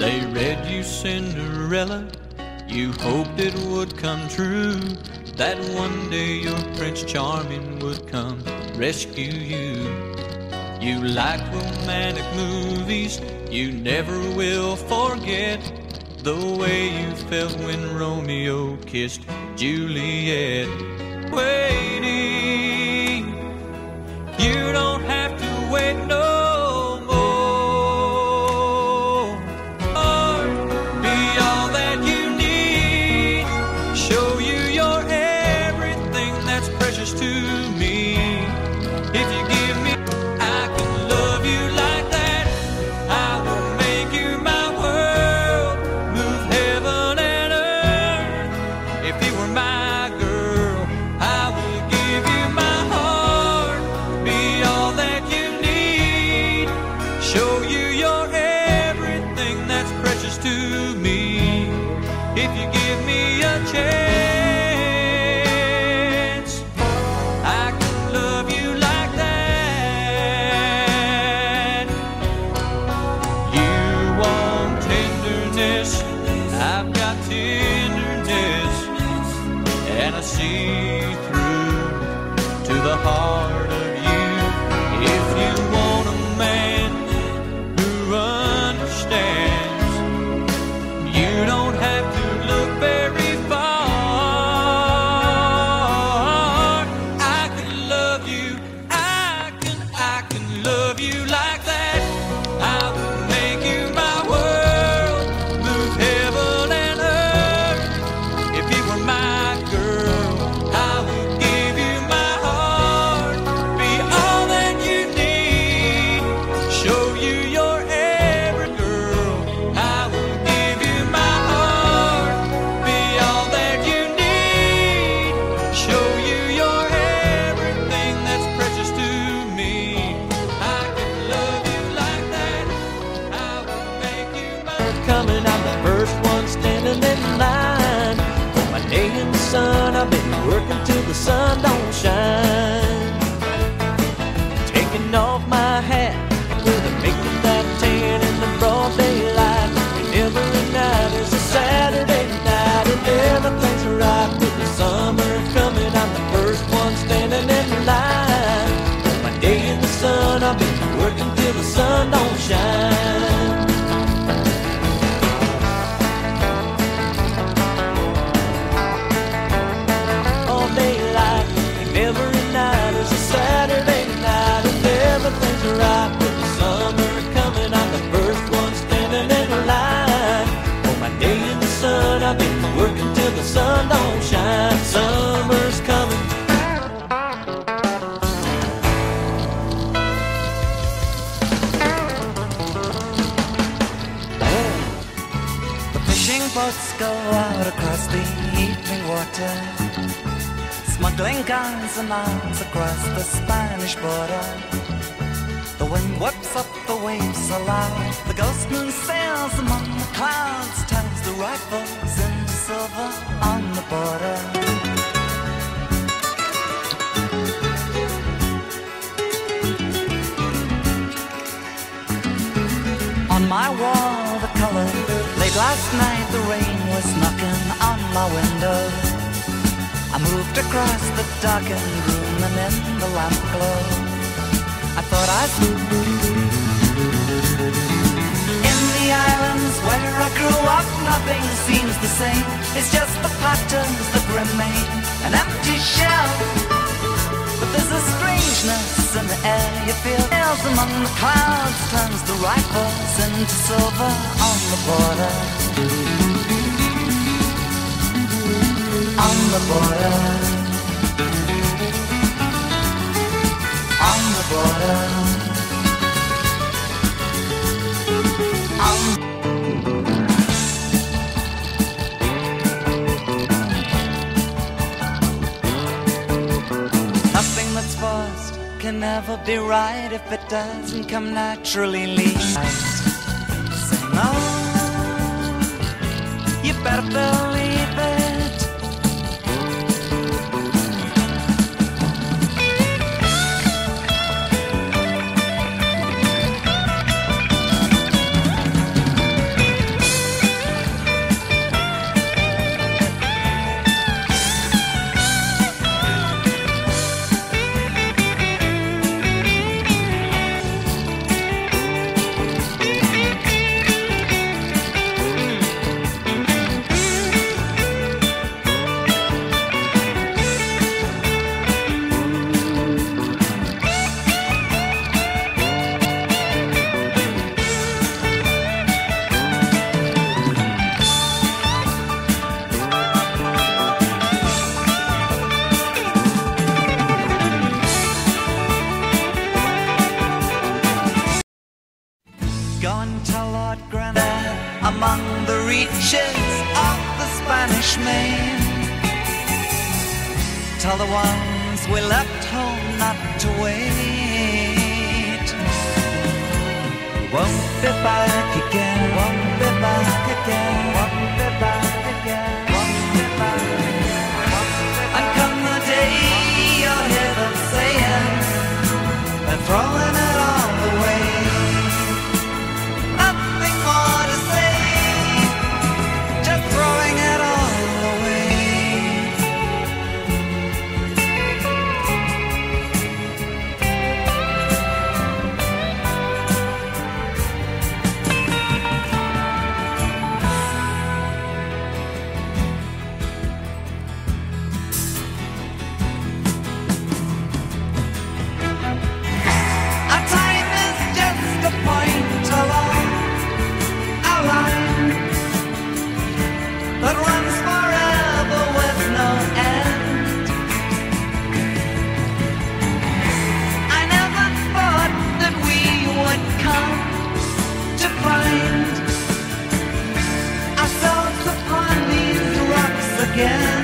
They read you Cinderella, you hoped it would come true, that one day your Prince Charming would come rescue you. You like romantic movies, you never will forget the way you felt when Romeo kissed Juliet. Waiting, you don't have to wait no more. Be all that you need, show you you're everything that's precious to me. If you give me, I can love you like that. I will make you my world, move heaven and earth. If you were my girl, I will give you my heart, be all that you need, show you you're everything that's precious to me. If you give me a chance, I can love you like that. You want tenderness, I've got tenderness, and I see through to the heart of you. If you want a man who understands, you don't have to look very far. I can love you, I can love you like that. I will make you my world, move heaven and earth. If you were my girl, I will give you my heart, be all that you need, show you you're every girl. I will give you my heart, be all that you need, show you you're everything that's precious to me. I can love you like that. I will make you my coming. I'm the first one standing in line. For my day in the sun, I've been working till the sun don't shine. Taking off my hat with a making that tan in the broad daylight. And every night is a Saturday night, and everything's right with the summer coming. I'm the first one standing in line. For my day in the sun, I've been working till the sun don't shine. All daylight and every night is a Saturday night, and everything's right with the summer coming. I'm the first one standing in line. For my day in the sun, I've been working till the sun don't shine. Summer's coming. The fishing boats go out across the evening water, smuggling guns and arms across the Spanish border. The wind whips up the waves aloud, the ghost moon sails among the clouds, turns the rifles into silver on the border. On my wall the color, late last night the rain was knocking on my window. I moved across the darkened room, and in the lamp glow I thought I'd in the islands where I grew up, nothing seems the same. It's just the patterns that remain, an empty shell. But there's a strangeness in the air, you feel nails among the clouds, turns the rifles into silver on the border. On the border. On the border. Nothing that's forced can never be right if it doesn't come naturally. Say no, you better believe it. Go and tell Lord Granada among the reaches of the Spanish Main. Tell the ones we left home not to wait. Won't be back again, won't be back again, won't be back again, won't be back again. And come the day you'll hear them saying they're throwing it all away. Nothing more to say, just throwing it all away. Our time is just a point along a line that runs forever with no end. I never thought that we would come to find ourselves upon these rocks again.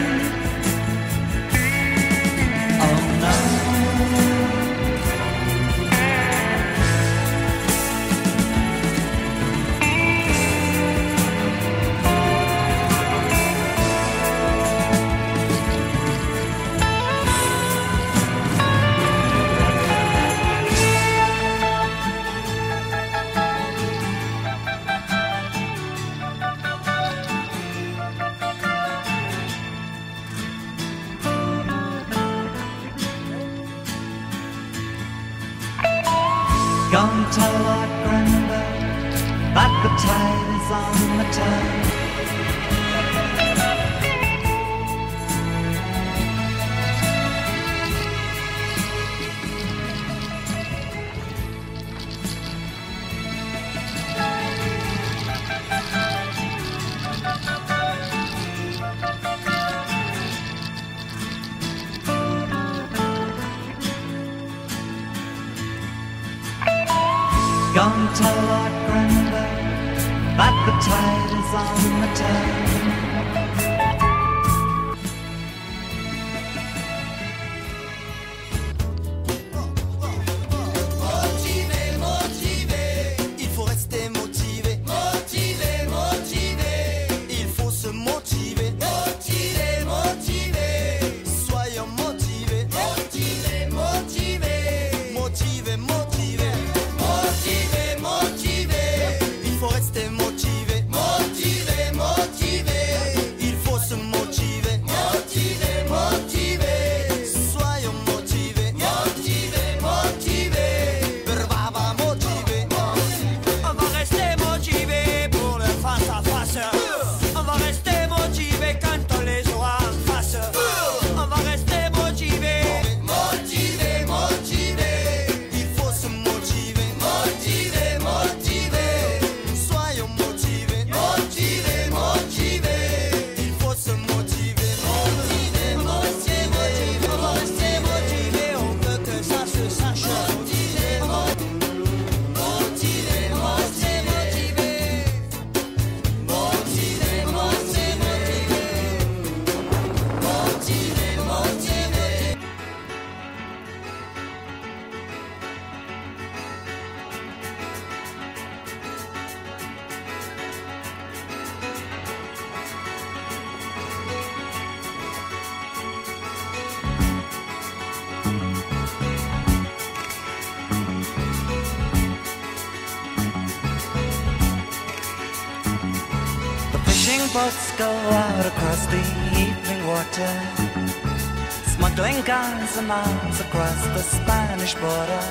Oh no. Go and tell Lord Granada that the tide is on the tide. Go and tell Lord Granada that the tide is on the tide. Motivé, motivé, il faut rester motivé. Motivé, motivé, il faut se motiver. Motivé, motivé, soyons motivés. Motivé, motivé, motivé, motivé. Motivé, motivé, il faut rester motivé. Motivé, motivé, il faut se motiver. Motivé, motivé, soyons motivés. Motivé, motivé, brava motivé. On va rester motivé pour le face à face. On va rester motivé quand on les aura en face. On va rester motivé. Motivé, motivé, il faut se motiver. Motivé, motivé, soyons motivés. Motivé, motivé, il faut se motiver. Motivé, motivé, on va rester motivé. On veut que ça se sache. Motivé, motivé, motivé, motivé. Motivé, motivé, motivé, motivé. The fishing boats go out across the evening water, smuggling guns and arms across the Spanish border.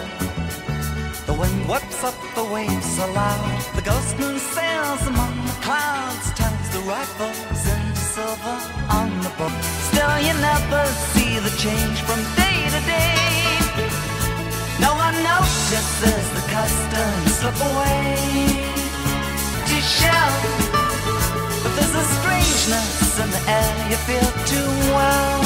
The wind whips up the waves aloud, the ghost moon sails among the clouds, turns the rifles into silver on the boat. Still you never see the change from day to day. No one notices the customs slip away to show. But there's a strangeness in the air you feel too well.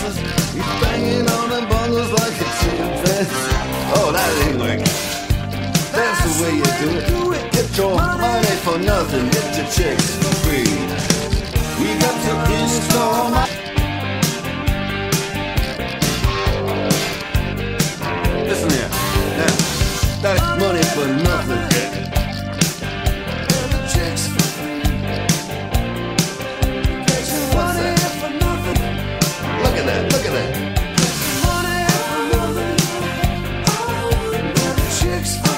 kisses. He's banging on the bongos like a chimpanzee. Oh, that ain't working. That's the way you do it. Get your money for nothing, get your chicks for free. We got to install my... Listen here, now, that's money for nothing. Chicks for free. What's that? Look at that, look at that. Chicks for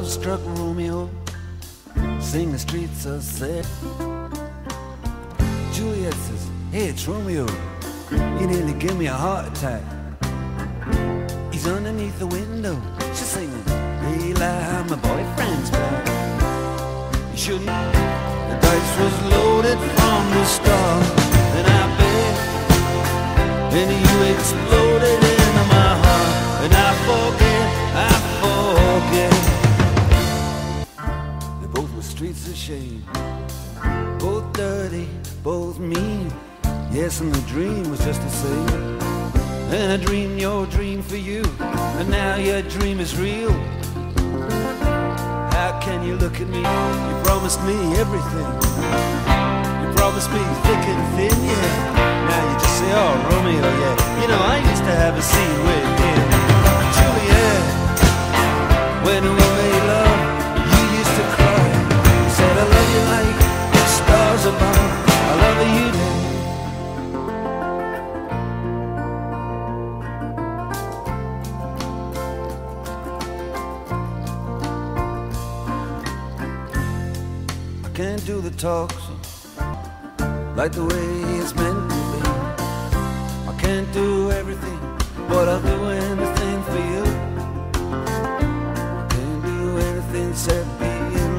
love-struck Romeo, sing the streets are set. Juliet says, hey, it's Romeo, you nearly gave me a heart attack. He's underneath the window, she's singing, hey, lie, my boyfriend's back. You shouldn't, the dice was loaded from the start, and I bet, and you exploded into my heart, and I forget. They both were streets of shame, both dirty, both mean. Yes, and the dream was just the same. And I dreamed your dream for you, and now your dream is real. How can you look at me? You promised me everything. You promised me thick and thin, yeah. Now you just say, oh, Romeo, yeah. You know, I used to have a scene with him. Juliet, when we made love, you used to cry. You said, I love you like the stars above. I love you, can't do the talk like the way it's meant to be. I can't do everything, but I'll do anything for you. Can't do anything except being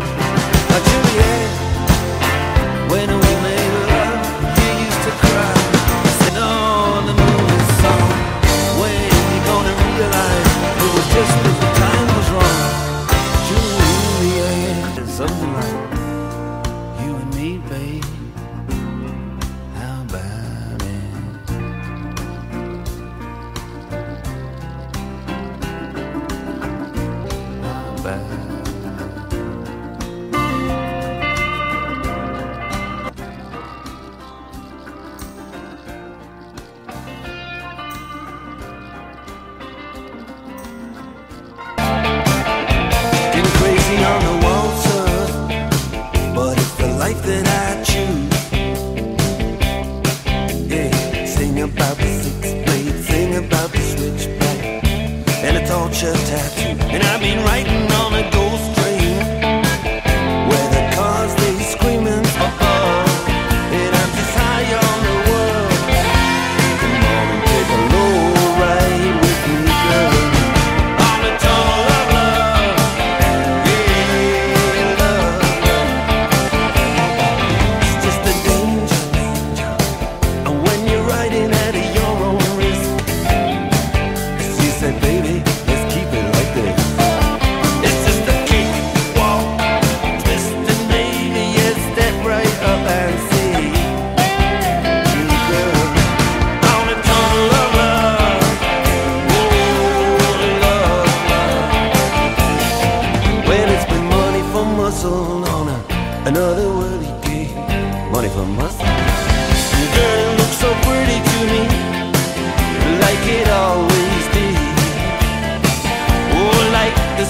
like Juliet. When we made love, you used to cry. I said, no, the movie song. When you gonna realize it was just that the time was wrong? Juliet, something like you and me, babe. How about it? How about it? Getting crazy on the waltz, but it's the life that I choose. Yeah, sing about the six blade, sing about the switchblade, and a torture tattoo. And I've been writing on a ghost train where the cars they screaming for us, and I'm just high on the world. Come on and take a low ride with me, girl, on the tunnel of love. Yeah, love. It's just a danger, and when you're riding at your own risk, she said, baby, let's keep it like this. It's just a kick, walk, twist, and maybe you step right up and see, girl, on the tunnel of love. Oh, love. When it's been money for muscle on another word he gave, money for muscle. And girl, it looks so pretty to me, like it always did. Oh, like the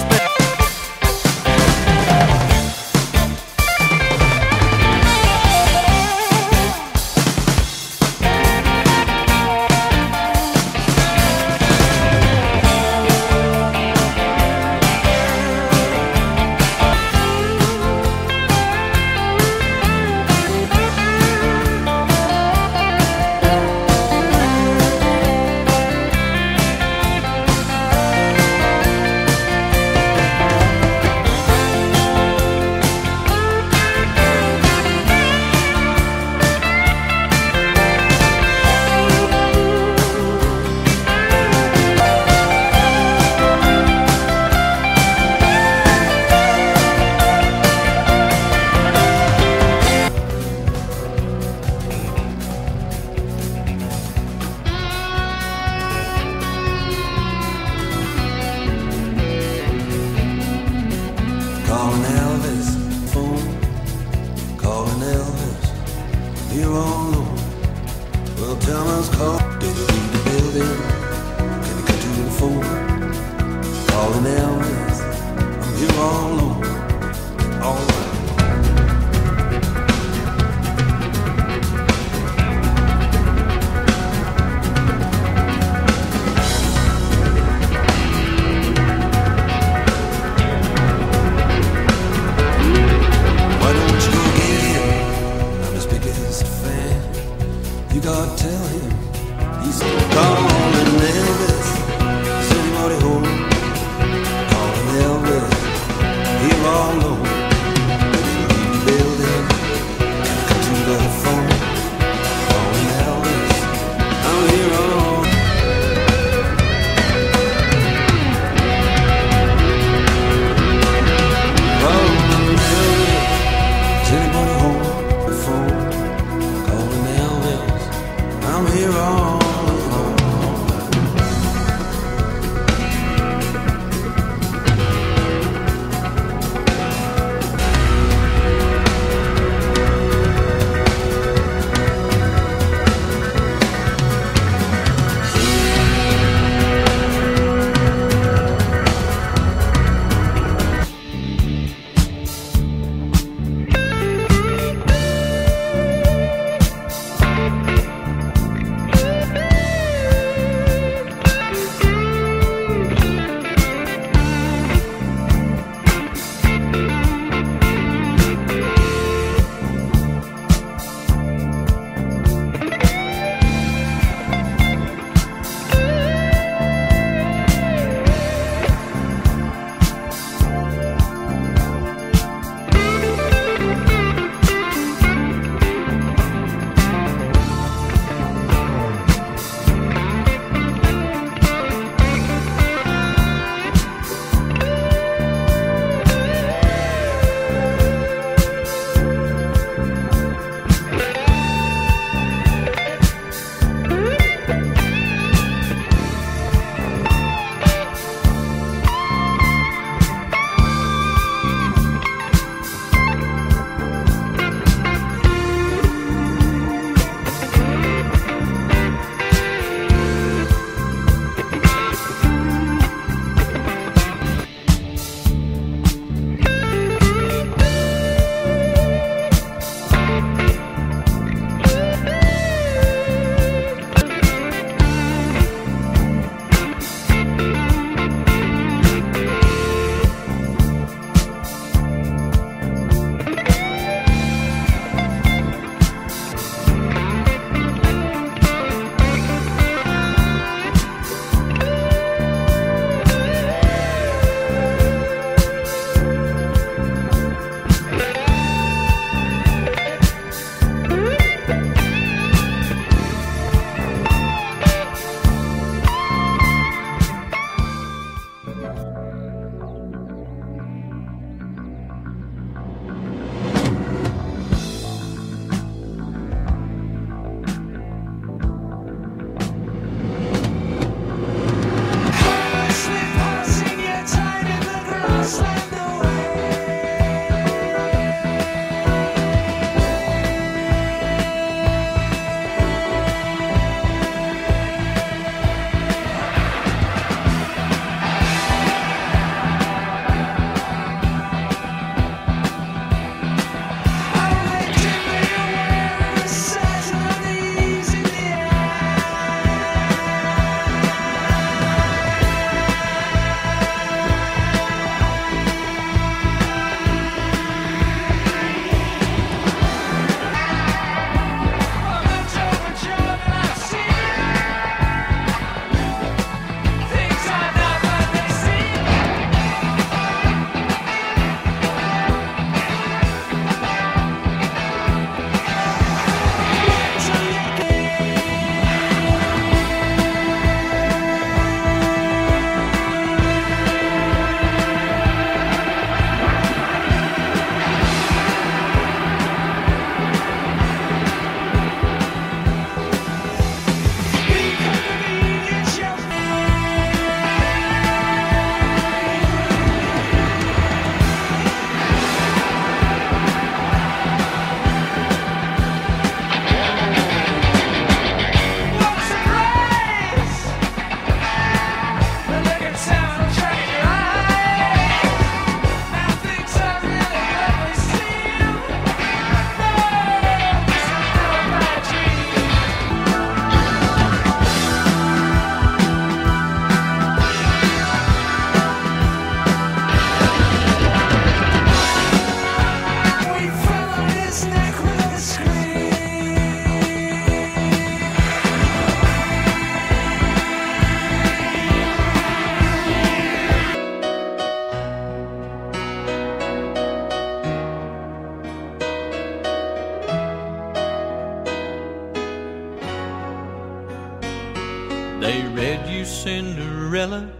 Cinderella,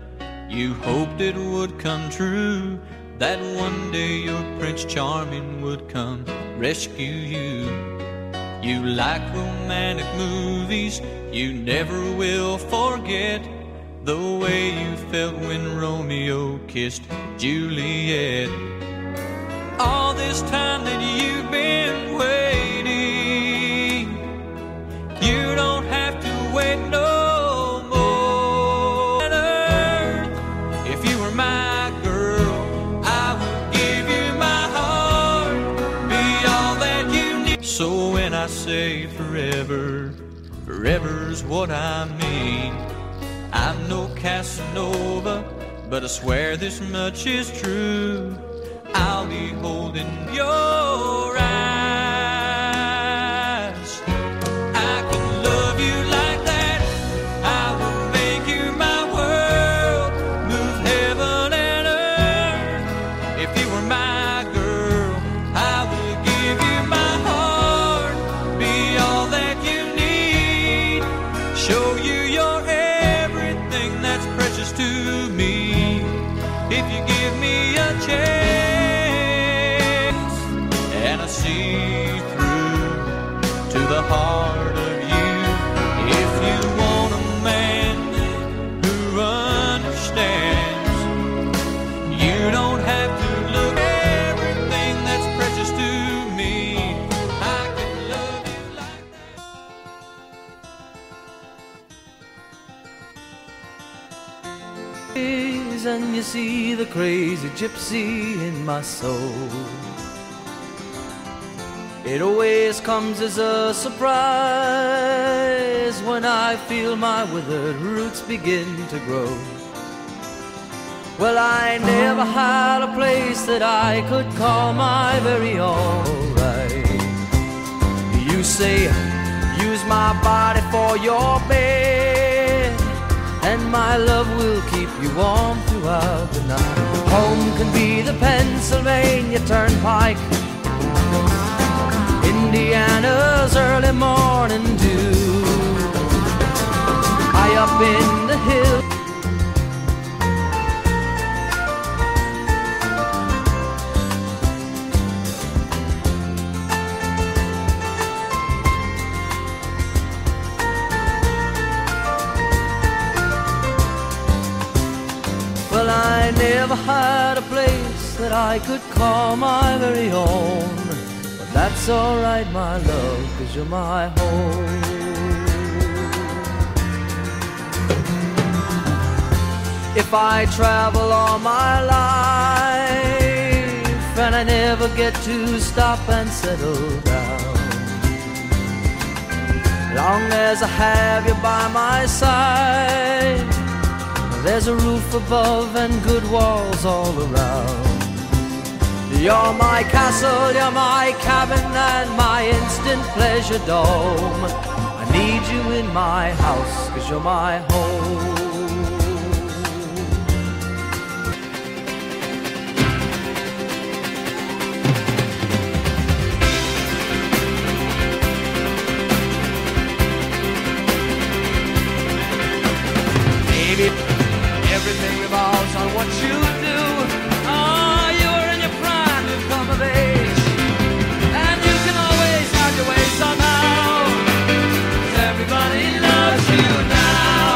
you hoped it would come true, that one day your Prince Charming would come rescue you. You like romantic movies, you never will forget the way you felt when Romeo kissed Juliet. All this time that you've been waiting, you don't have to wait no more. On earth, if you were my girl, I would give you my heart, be all that you need. So when I say forever, forever's what I mean. I'm no Casanova, but I swear this much is true. I'll be holding your eyes. I can love you like that. I will make you my world, move heaven and earth. If you were my girl, I will give you my heart, be all that you need, show you your everything that's precious to me. If you give me a chance, and I see through to the heart of you. If you want a man who understands, you don't have to look everything that's precious to me. I can love you like that. And you see the crazy gypsy in my soul. It always comes as a surprise when I feel my withered roots begin to grow. Well, I never had a place that I could call my very own. Right. You say, use my body for your bed, and my love will keep you warm throughout the night. Home can be the Pennsylvania Turnpike, Indiana's early morning dew, high up in the hills. Well, I never had a place that I could call my very own. That's alright, my love, 'cause you're my home. If I travel all my life and I never get to stop and settle down, long as I have you by my side, there's a roof above and good walls all around. You're my castle, you're my cabin, and my instant pleasure dome. I need you in my house, 'cause you're my home. Baby, everything revolves on what you do. Come of age, and you can always have your way somehow, 'cause everybody loves you now.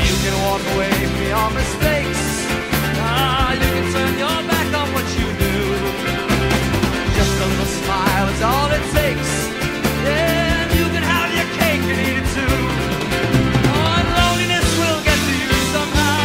You can walk away from your mistakes, you can turn your back on what you do. Just a little smile is all it takes, yeah, and you can have your cake and eat it too. Oh, and loneliness will get to you somehow.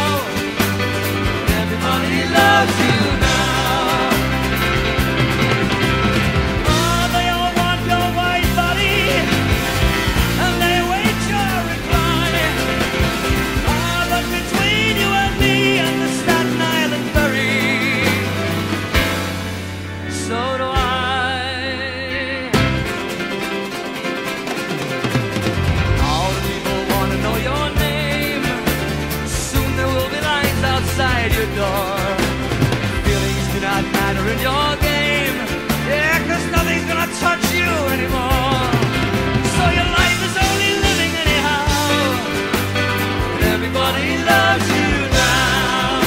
everybody loves you now.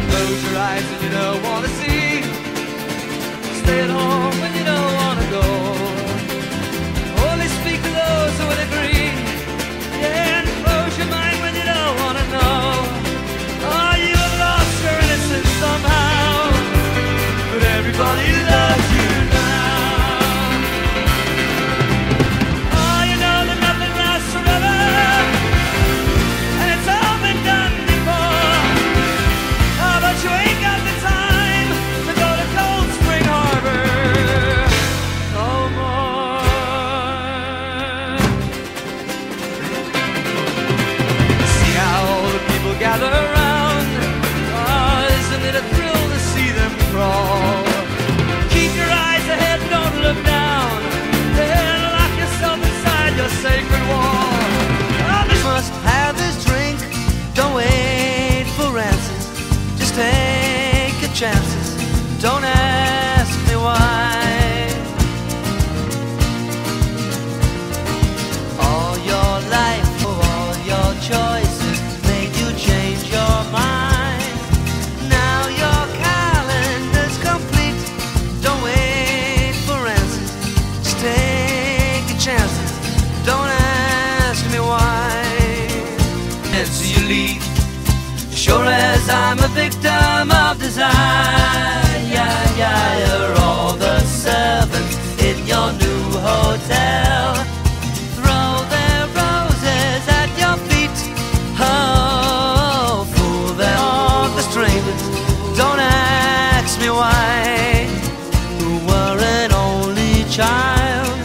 Close your eyes when you don't want to see. Stay at home when you don't want to go. Only speak to those who would agree. Yeah, and close your mind when you don't want to know. Oh, you have lost your innocence somehow, but everybody loves you now. Oh, you know that nothing lasts forever, and it's all been done before. Oh, but you ain't got the time to go to Cold Spring Harbor no more. See how all the people gather around. Oh, isn't it a thrill to see them crawl? Keep your eyes ahead, don't look down. Then lock yourself inside your sacred wall. Oh, this Must have this drink, don't wait for answers. Just take your chances, don't ask me why. All your life, all your choices made you change your mind. Now your calendar's complete, don't wait for answers. Just take your chances, don't ask me why. And so you leave, sure as I'm a victim of desire. Yeah, yeah, you're all the servants in your new hotel. Throw their roses at your feet. Oh, fool them all the strangers. Don't ask me why. Who were an only child,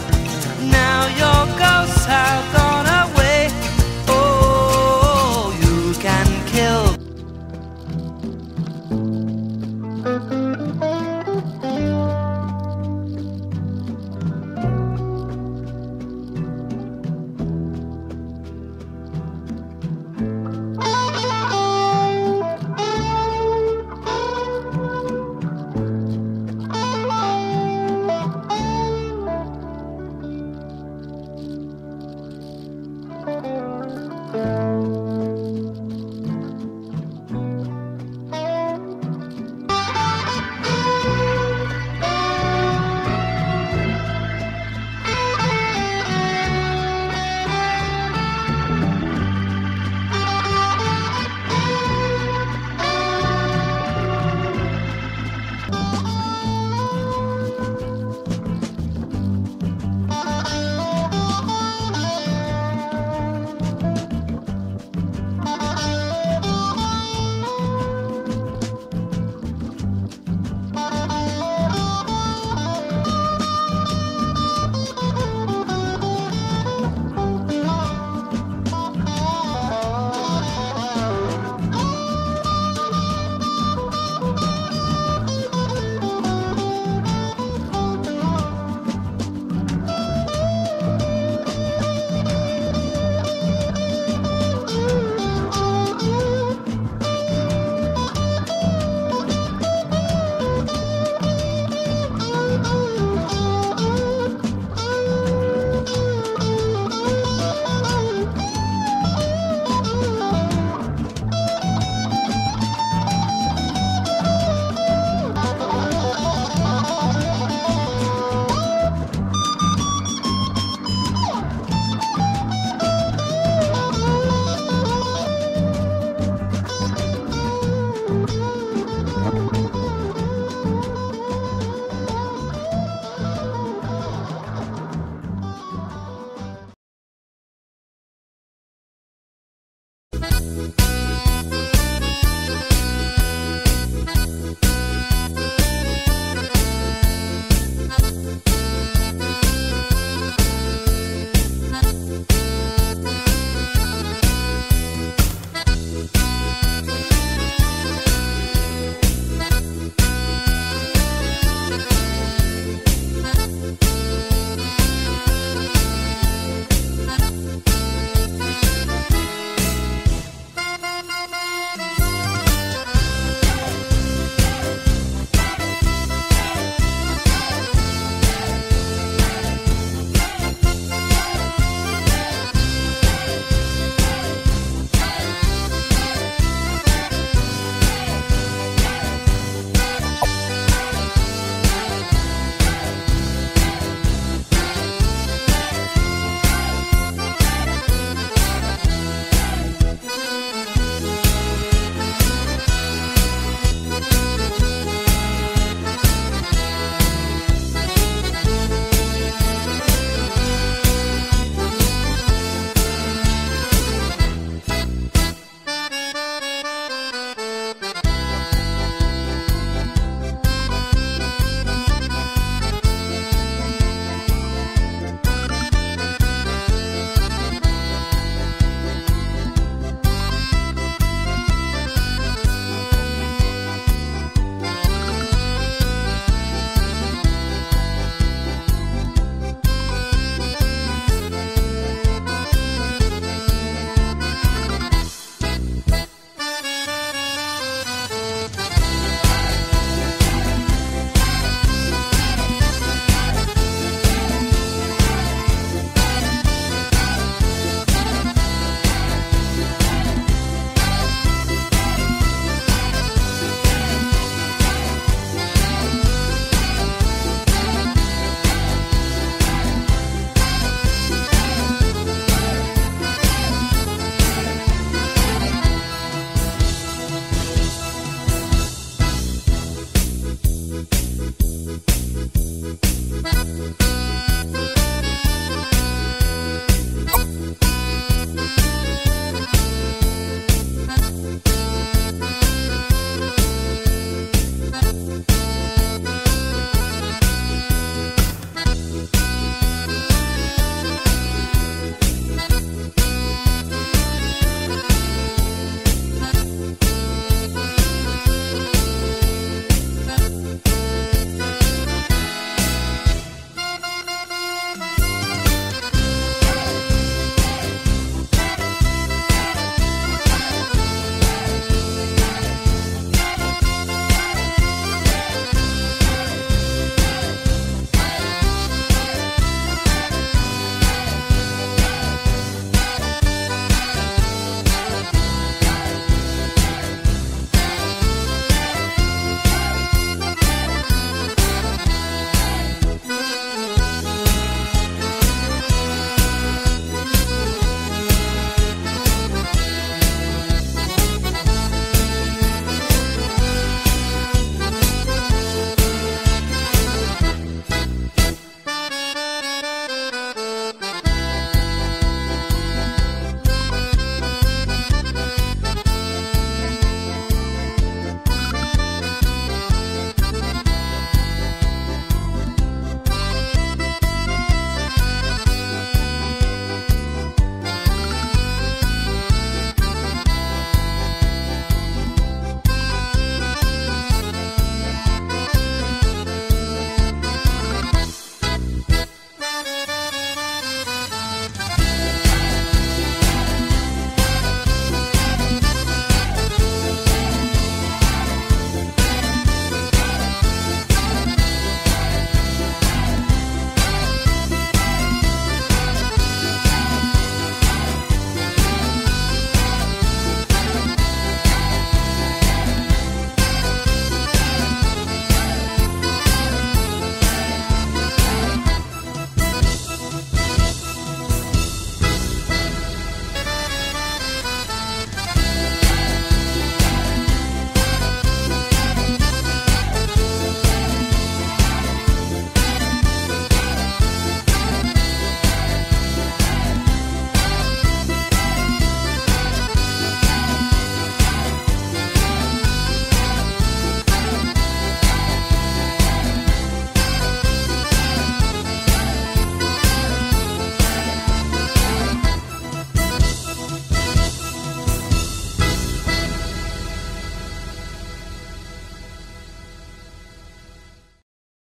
now your ghosts have gone away. Oh, you can kill.